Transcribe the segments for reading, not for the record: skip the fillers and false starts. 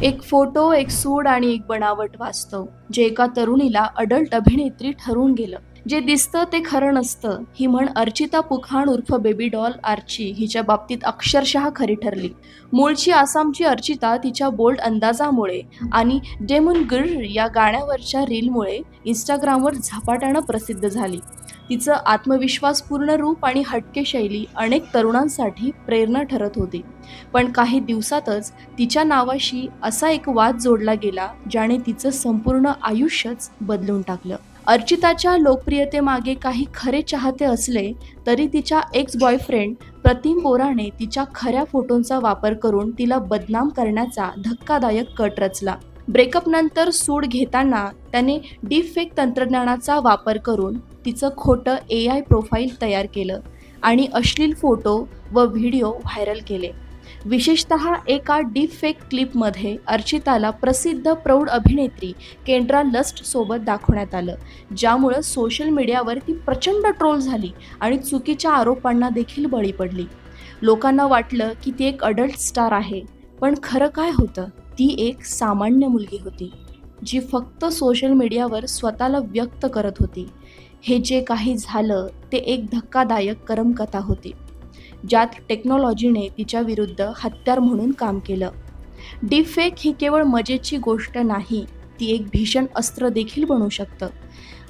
एक फोटो, एक सूड आणि एक बनावट वास्तव, जे एका तरुणीला अडल्ट अभिनेत्री ठरवून गेलं. जे दिसतं ते खरं नसतं, ही म्हण अर्चिता पुखाण उर्फ बेबी डॉल आर्ची हिच्या बाबतीत अक्षरशः खरी ठरली. मूळची आसामची अर्चिता तिच्या बोल्ड अंदाजामुळे आणि डेमन गिर या गाण्यावरच्या रीलमुळे इंस्टाग्रामवर झपाट्यानं प्रसिद्ध झाली. तिचं आत्मविश्वासपूर्ण रूप आणि हटके शैली अनेक तरुणांसाठी प्रेरणा ठरत होती. पण काही दिवसातच तिच्या नावाशी असा एक वाद जोडला गेला, ज्याने तिचं संपूर्ण आयुष्यच बदलून टाकलं. अर्चिताच्या लोकप्रियतेमागे काही खरे चाहते असले तरी तिच्या एक्स बॉयफ्रेंड प्रतिम बोराने तिच्या खऱ्या फोटोंचा वापर करून तिला बदनाम करण्याचा धक्कादायक कट रचला. ब्रेकअप नंतर सूड घेताना त्याने डीपफेक तंत्रज्ञानाचा वापर करून तिचं खोटं AI प्रोफाईल तयार केलं आणि अश्लील फोटो व व्हिडिओ व्हायरल केले. विशेषतः एका डीपफेक क्लिपमध्ये अर्चिताला प्रसिद्ध प्रौढ अभिनेत्री केंड्रा लस्ट सोबत दाखवण्यात आलं, ज्यामुळं सोशल मीडियावर ती प्रचंड ट्रोल झाली आणि चुकीच्या आरोपांना देखील बळी पडली. लोकांना वाटलं की ती एक अडल्ट स्टार आहे, पण खरं काय होतं? ती एक सामान्य मुलगी होती, जी फक्त सोशल मीडियावर स्वतःला व्यक्त करत होती. हे जे काही झालं ते एक धक्कादायक करमकथा होती, ज्यात टेक्नॉलॉजीने तिच्या विरुद्ध हत्यार म्हणून काम केलं. डीपफेक ही केवळ मजेची गोष्ट नाही, ती एक भीषण अस्त्र देखील बनू शकतं.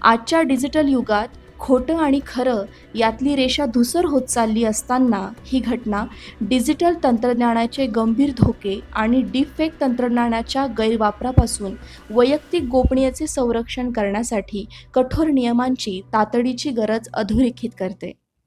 आजच्या डिजिटल युगात खोटं आणि खरं यातली रेषा धुसर होत चालली असताना ही घटना डिजिटल तंत्रज्ञानाचे गंभीर धोके आणि डीपफेक तंत्रज्ञानाच्या गैरवापरापासून वैयक्तिक गोपनीयतेचे संरक्षण करण्यासाठी कठोर नियमांची तातडीची गरज अधोरेखित करते.